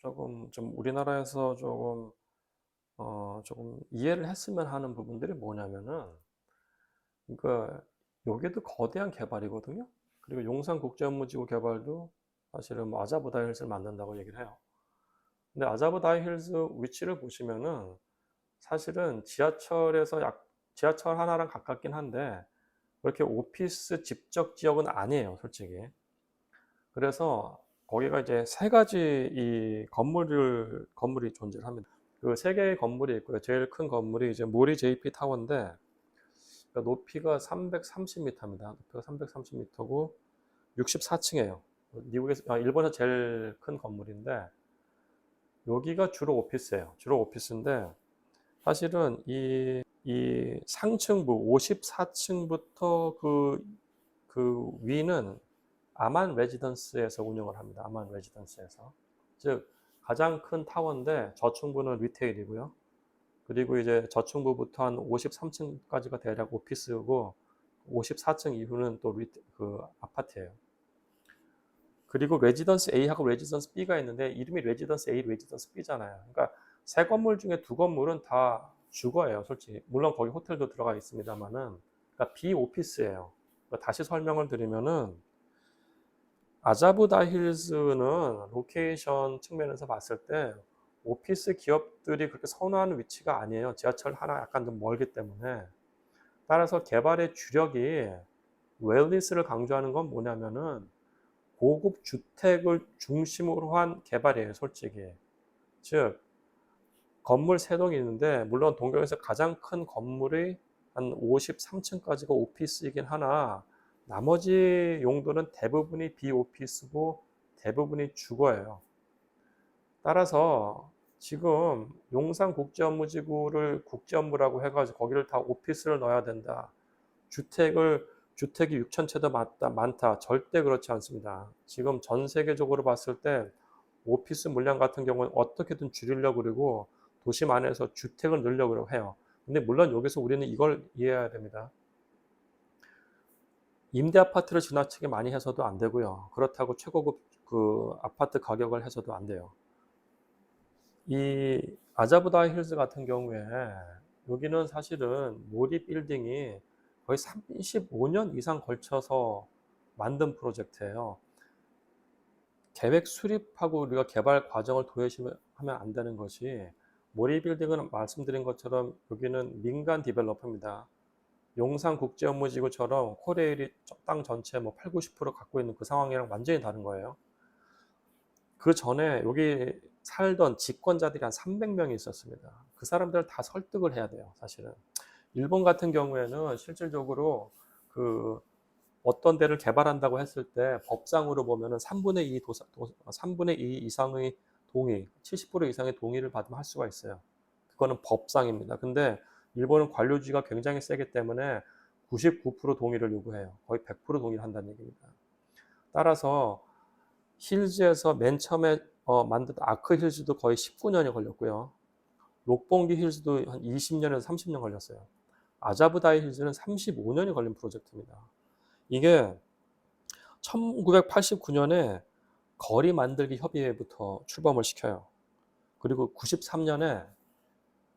조금 좀 우리나라에서 조금 이해를 했으면 하는 부분들이 뭐냐면은, 그러니까 여기도 거대한 개발이거든요. 그리고 용산국제업무지구 개발도 사실은 뭐 아자보다 힐스를 만든다고 얘기를 해요. 근데 아자보다 힐스 위치를 보시면은 사실은 지하철 하나랑 가깝긴 한데 그렇게 오피스 집적 지역은 아니에요, 솔직히. 그래서 거기가 이제 세 가지 이 건물이 존재를 합니다. 그 세 개의 건물이 있고요. 제일 큰 건물이 이제 모리 JP 타워인데, 그러니까 높이가 330m입니다. 높이가 330m고 64층이에요. 일본에서 제일 큰 건물인데, 여기가 주로 오피스예요. 주로 오피스인데, 사실은 이 상층부 54층부터 그 위는 아만 레지던스에서 운영을 합니다. 아만 레지던스에서. 즉, 가장 큰 타워인데 저층부는 리테일이고요. 그리고 이제 저층부부터 한 53층까지가 대략 오피스고 54층 이후는 또 그 아파트예요. 그리고 레지던스 A하고 레지던스 B가 있는데 이름이 레지던스 A, 레지던스 B잖아요. 그러니까 세 건물 중에 두 건물은 다 주거예요, 솔직히. 물론 거기 호텔도 들어가 있습니다만은, 그러니까 비오피스예요. 그러니까 다시 설명을 드리면은 아자부다 힐즈는 로케이션 측면에서 봤을 때 오피스 기업들이 그렇게 선호하는 위치가 아니에요. 지하철 하나 약간 좀 멀기 때문에. 따라서 개발의 주력이 웰리스를 강조하는 건 뭐냐면은 고급 주택을 중심으로 한 개발이에요, 솔직히. 즉, 건물 세 동이 있는데, 물론 동경에서 가장 큰 건물이 한 53층까지가 오피스이긴 하나, 나머지 용도는 대부분이 비오피스고 대부분이 주거예요. 따라서 지금 용산국제업무지구를 국제업무라고 해가지고 거기를 다 오피스를 넣어야 된다. 주택이 6천 채도 많다. 절대 그렇지 않습니다. 지금 전 세계적으로 봤을 때 오피스 물량 같은 경우는 어떻게든 줄이려고 그러고 도심 안에서 주택을 늘려고 해요. 근데 물론 여기서 우리는 이걸 이해해야 됩니다. 임대 아파트를 지나치게 많이 해서도 안 되고요. 그렇다고 최고급 그 아파트 가격을 해서도 안 돼요. 이 아자부다 힐즈 같은 경우에 여기는 사실은 모리 빌딩이 거의 35년 이상 걸쳐서 만든 프로젝트예요. 계획 수립하고 우리가 개발 과정을 도외시하면 안 되는 것이, 모리 빌딩은 말씀드린 것처럼 여기는 민간 디벨로퍼입니다. 용산국제업무지구처럼 코레일이 땅 전체 뭐 8, 90% 갖고 있는 그 상황이랑 완전히 다른 거예요. 그 전에 여기 살던 집권자들이 한 300명이 있었습니다. 그 사람들을 다 설득을 해야 돼요, 사실은. 일본 같은 경우에는 실질적으로 그 어떤 데를 개발한다고 했을 때 법상으로 보면은 3분의 2 이상의 동의, 70% 이상의 동의를 받으면 할 수가 있어요. 그거는 법상입니다. 근데 일본은 관료주의가 굉장히 세기 때문에 99% 동의를 요구해요. 거의 100% 동의를 한다는 얘기입니다. 따라서 힐즈에서 맨 처음에 만든 아크 힐즈도 거의 19년이 걸렸고요. 록봉기 힐즈도 한 20년에서 30년 걸렸어요. 아자부다이 힐즈는 35년이 걸린 프로젝트입니다. 이게 1989년에 거리 만들기 협의회부터 출범을 시켜요. 그리고 93년에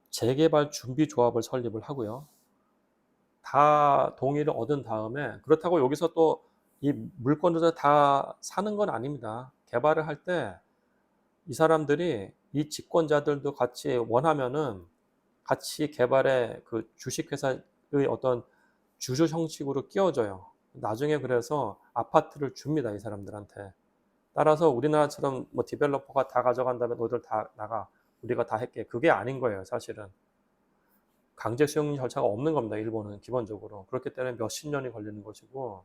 재개발 준비 조합을 설립을 하고요. 다 동의를 얻은 다음에, 그렇다고 여기서 또 이 물건을 다 사는 건 아닙니다. 개발을 할 때 이 사람들이, 이 집권자들도 같이 원하면은 같이 개발에 그 주식회사의 어떤 주주 형식으로 끼워줘요. 나중에 그래서 아파트를 줍니다, 이 사람들한테. 따라서 우리나라처럼 뭐 디벨로퍼가 다 가져간 다음에 너희들 다 나가, 우리가 다 할게, 그게 아닌 거예요, 사실은. 강제 수용 절차가 없는 겁니다, 일본은 기본적으로. 그렇기 때문에 몇십 년이 걸리는 것이고,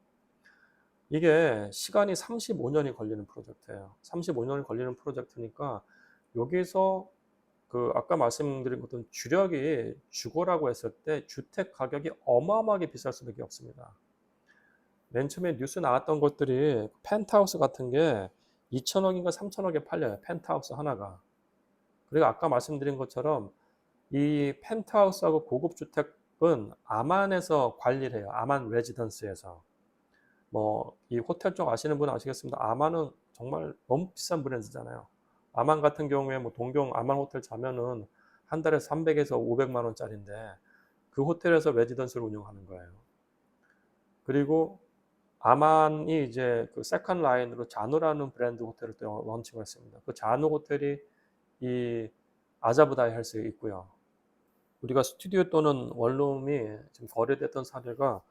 이게 시간이 35년이 걸리는 프로젝트예요. 35년이 걸리는 프로젝트니까 여기서 그 아까 말씀드린 것처럼 주력이 주거라고 했을 때 주택 가격이 어마어마하게 비쌀 수밖에 없습니다. 맨 처음에 뉴스 나왔던 것들이 펜트하우스 같은 게 2천억인가 3천억에 팔려요. 펜트하우스 하나가. 그리고 아까 말씀드린 것처럼 이 펜트하우스하고 고급 주택은 아만에서 관리를 해요. 아만 레지던스에서. 뭐 이 호텔 쪽 아시는 분은 아시겠습니다. 아만은 정말 너무 비싼 브랜드잖아요. 아만 같은 경우에 뭐 동경 아만 호텔 자면은 한 달에 300에서 500만 원짜리인데 그 호텔에서 레지던스를 운영하는 거예요. 그리고 아만이 이제 그 세컨 라인으로 자누라는 브랜드 호텔을 또 런칭을 했습니다. 그 자누 호텔이 이 아자부다에 헬스에 있고요. 우리가 스튜디오 또는 원룸이 지금 거래됐던 사례가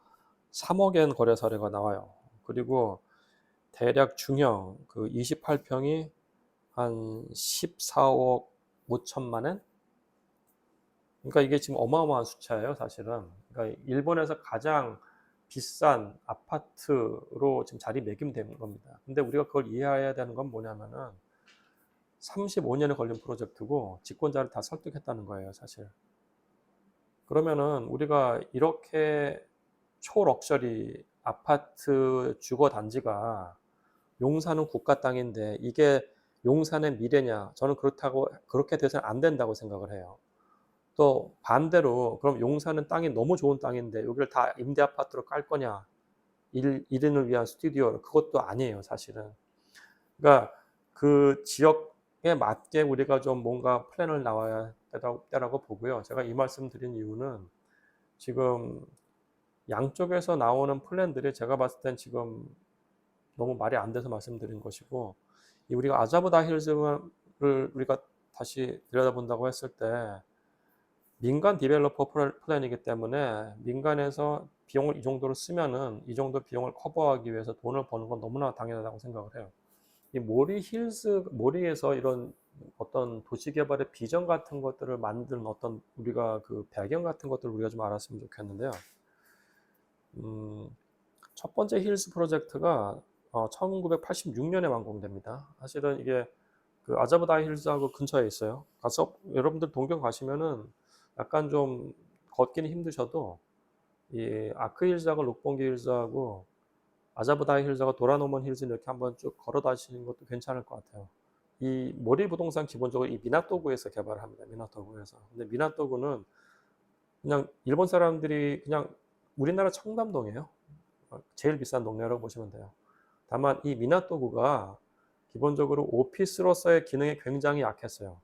3억엔 거래 사례가 나와요. 그리고 대략 중형 그 28평이 한 14억 5천만 엔? 그러니까 이게 지금 어마어마한 숫자예요, 사실은. 그러니까 일본에서 가장 비싼 아파트로 지금 자리매김된 겁니다. 근데 우리가 그걸 이해해야 되는 건 뭐냐면은 35년에 걸린 프로젝트고 집권자를 다 설득했다는 거예요, 사실. 그러면은 우리가 이렇게 초럭셔리 아파트 주거 단지가 용산은 국가 땅인데 이게 용산의 미래냐? 저는 그렇게 돼서는 안 된다고 생각을 해요. 또 반대로 그럼 용산은 땅이 너무 좋은 땅인데 여기를 다 임대 아파트로 깔 거냐? 1인을 위한 스튜디오 그것도 아니에요, 사실은. 그러니까 그 지역에 맞게 우리가 좀 뭔가 플랜을 나와야 되라고 보고요. 제가 이 말씀 드린 이유는 지금 양쪽에서 나오는 플랜들이 제가 봤을 땐 지금 너무 말이 안 돼서 말씀드린 것이고, 이 우리가 아자부다 힐즈를 우리가 다시 들여다본다고 했을 때 민간 디벨로퍼 플랜이기 때문에 민간에서 비용을 이 정도로 쓰면은 이 정도 비용을 커버하기 위해서 돈을 버는 건 너무나 당연하다고 생각을 해요. 이 모리에서 이런 어떤 도시 개발의 비전 같은 것들을 만드는 어떤 우리가 그 배경 같은 것들을 우리가 좀 알았으면 좋겠는데요. 첫 번째 힐스 프로젝트가 1986년에 완공됩니다. 사실은 이게 그 아자부다 힐즈하고 근처에 있어요. 가서 여러분들 동경 가시면은 약간 좀 걷기는 힘드셔도 이 아크 힐즈하고 록봉기 힐즈하고 아자부다 힐즈하고 도라노먼 힐즈 이렇게 한번 쭉 걸어 다니시는 것도 괜찮을 것 같아요. 이 모리 부동산 기본적으로 이 미나토구에서 개발을 합니다. 미나토구에서. 근데 미나토구는 그냥 일본 사람들이 그냥 우리나라 청담동이에요. 제일 비싼 동네라고 보시면 돼요. 다만 이 미나토구가 기본적으로 오피스로서의 기능이 굉장히 약했어요.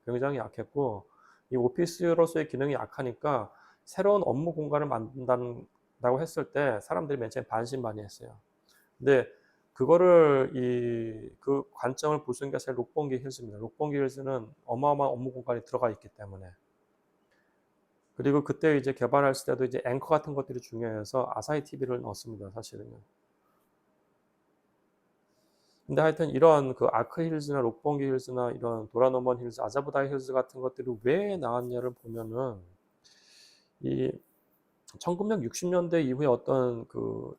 굉장히 약했고 이 오피스로서의 기능이 약하니까 새로운 업무 공간을 만든다고 했을 때 사람들이 맨 처음에 반신반의했어요. 근데 그거를 그 관점을 부수는 게 사실 록봉기 힐즈입니다. 록봉기 힐즈는 어마어마한 업무 공간이 들어가 있기 때문에. 그리고 그때 이제 개발했을 때도 이제 앵커 같은 것들이 중요해서 아사히 TV를 넣었습니다, 사실은요. 근데 하여튼 이런 그 아크 힐즈나 록봉기 힐즈나 이런 도라노먼 힐즈, 아자부다 힐즈 같은 것들이 왜 나왔냐를 보면은 이 1960년대 이후에 어떤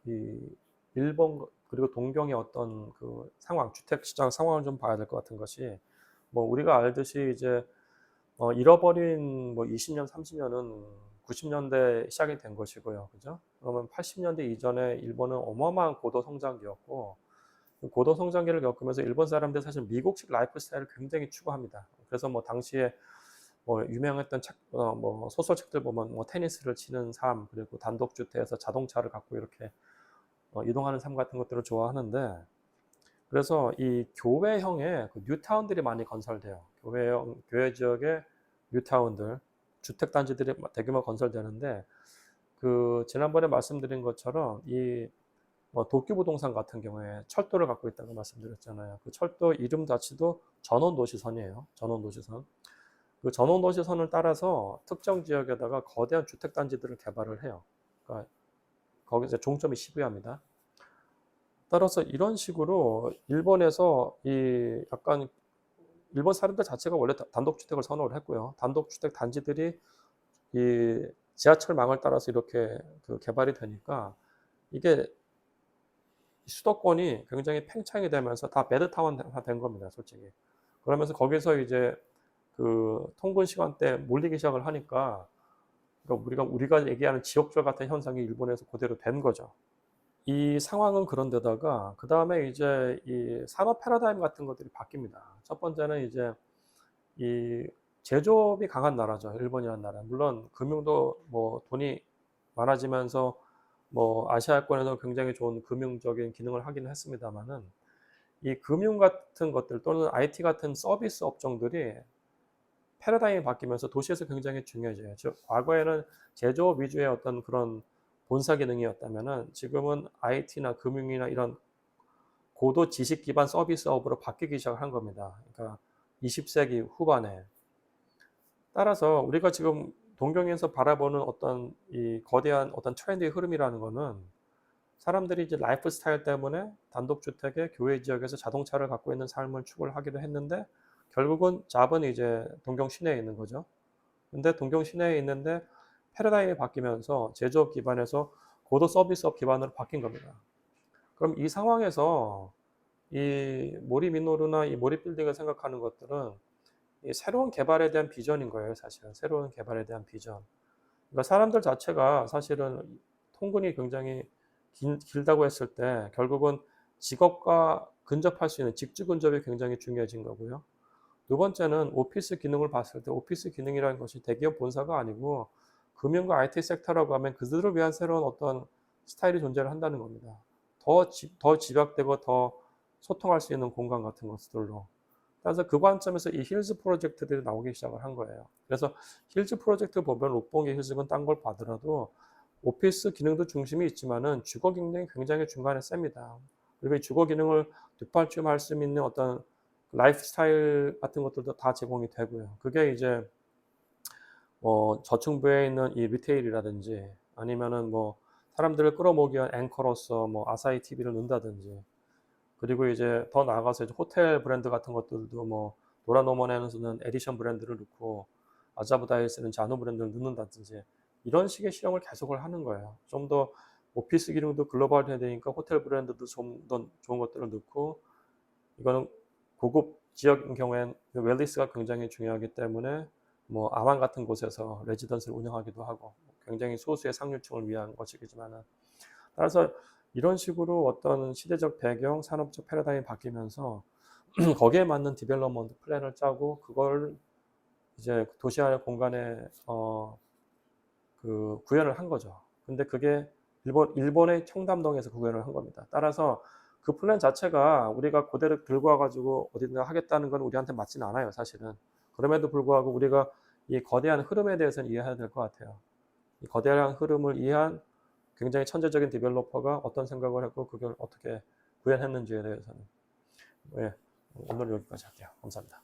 이 일본 그리고 동경의 어떤 그 상황, 주택 시장 상황을 좀 봐야 될 것 같은 것이 뭐 우리가 알듯이 이제 잃어버린 뭐 20년, 30년은 90년대 시작이 된 것이고요. 그죠? 그러면 80년대 이전에 일본은 어마어마한 고도 성장기였고 고도 성장기를 겪으면서 일본 사람들 사실 미국식 라이프 스타일을 굉장히 추구합니다. 그래서 뭐 당시에 뭐 유명했던 뭐 소설책들 보면 뭐 테니스를 치는 삶, 그리고 단독주택에서 자동차를 갖고 이렇게 이동하는 삶 같은 것들을 좋아하는데, 그래서 이 교외형의 그 뉴타운들이 많이 건설돼요. 교외 지역의 뉴타운들, 주택 단지들이 대규모 건설되는데, 그 지난번에 말씀드린 것처럼 도쿄 부동산 같은 경우에 철도를 갖고 있다고 말씀드렸잖아요. 그 철도 이름 자체도 전원도시선이에요. 전원도시선. 그 전원도시선을 따라서 특정 지역에다가 거대한 주택 단지들을 개발을 해요. 그러니까 거기 이제 종점이 시부야입니다. 따라서 이런 식으로 일본에서 약간 일본 사람들 자체가 원래 단독주택을 선호를 했고요. 단독주택 단지들이 이 지하철망을 따라서 이렇게 그 개발이 되니까 이게 수도권이 굉장히 팽창이 되면서 다 베드타운 된 겁니다, 솔직히. 그러면서 거기서 이제 그 통근 시간대 몰리기 시작을 하니까 그러니까 우리가 얘기하는 지역주의 같은 현상이 일본에서 그대로 된 거죠. 이 상황은 그런데다가 그 다음에 이제 이 산업 패러다임 같은 것들이 바뀝니다. 첫 번째는 이제 이 제조업이 강한 나라죠. 일본이라는 나라. 물론 금융도 뭐 돈이 많아지면서 뭐 아시아권에서 굉장히 좋은 금융적인 기능을 하기는 했습니다만은 이 금융 같은 것들 또는 IT 같은 서비스 업종들이 패러다임이 바뀌면서 도시에서 굉장히 중요해져요. 즉 과거에는 제조업 위주의 어떤 그런 본사 기능이었다면은 지금은 IT나 금융이나 이런 고도 지식 기반 서비스업으로 바뀌기 시작한 겁니다. 그러니까 20세기 후반에. 따라서 우리가 지금 동경에서 바라보는 어떤 이 거대한 어떤 트렌드의 흐름이라는 거는 사람들이 이제 라이프 스타일 때문에 단독주택에 교외 지역에서 자동차를 갖고 있는 삶을 추구를 하기도 했는데 결국은 잡은 이제 동경 시내에 있는 거죠. 근데 동경 시내에 있는데 패러다임이 바뀌면서 제조업 기반에서 고도 서비스업 기반으로 바뀐 겁니다. 그럼 이 상황에서 이 모리미노루나 이 모리빌딩을 생각하는 것들은 이 새로운 개발에 대한 비전인 거예요, 사실은. 새로운 개발에 대한 비전. 그러니까 사람들 자체가 사실은 통근이 굉장히 길다고 했을 때 결국은 직업과 근접할 수 있는 직주 근접이 굉장히 중요해진 거고요. 두 번째는 오피스 기능을 봤을 때 오피스 기능이라는 것이 대기업 본사가 아니고 금융과 IT 섹터라고 하면 그들을 위한 새로운 어떤 스타일이 존재를 한다는 겁니다. 더 집약되고 더 소통할 수 있는 공간 같은 것들로. 그래서 그 관점에서 이 힐즈 프로젝트들이 나오기 시작을 한 거예요. 그래서 힐즈 프로젝트 보면 록봉기 힐즈건 딴 걸 봐더라도 오피스 기능도 중심이 있지만은 주거 기능이 굉장히 중간에 셉니다. 그리고 이 주거 기능을 뒷받침할 수 있는 어떤 라이프 스타일 같은 것들도 다 제공이 되고요. 그게 이제 저층부에 있는 이 리테일이라든지 아니면은 뭐 사람들을 끌어모으기 위한 앵커로서 뭐 아사히 TV를 넣는다든지 그리고 이제 더 나아가서 이제 호텔 브랜드 같은 것들도 뭐 도라노먼에서는 에디션 브랜드를 넣고 아자부다에서는 자노 브랜드를 넣는다든지 이런 식의 실험을 계속을 하는 거예요. 좀 더 오피스 기능도 글로벌해야 되니까 호텔 브랜드도 좀 더 좋은 것들을 넣고 이거는 고급 지역인 경우엔 웰리스가 굉장히 중요하기 때문에 뭐 아만 같은 곳에서 레지던스를 운영하기도 하고 굉장히 소수의 상류층을 위한 것이지만은 따라서 이런 식으로 어떤 시대적 배경, 산업적 패러다임이 바뀌면서 거기에 맞는 디벨롭먼트 플랜을 짜고 그걸 이제 도시 안의 공간에 그 구현을 한 거죠. 근데 그게 일본의 청담동에서 구현을 한 겁니다. 따라서 그 플랜 자체가 우리가 그대로 들고 와가지고 어디다 하겠다는 건 우리한테 맞지는 않아요, 사실은. 그럼에도 불구하고 우리가 이 거대한 흐름에 대해서는 이해해야 될 것 같아요. 이 거대한 흐름을 이해한 굉장히 천재적인 디벨로퍼가 어떤 생각을 했고 그걸 어떻게 구현했는지에 대해서는. 예, 오늘 여기까지 할게요. 감사합니다.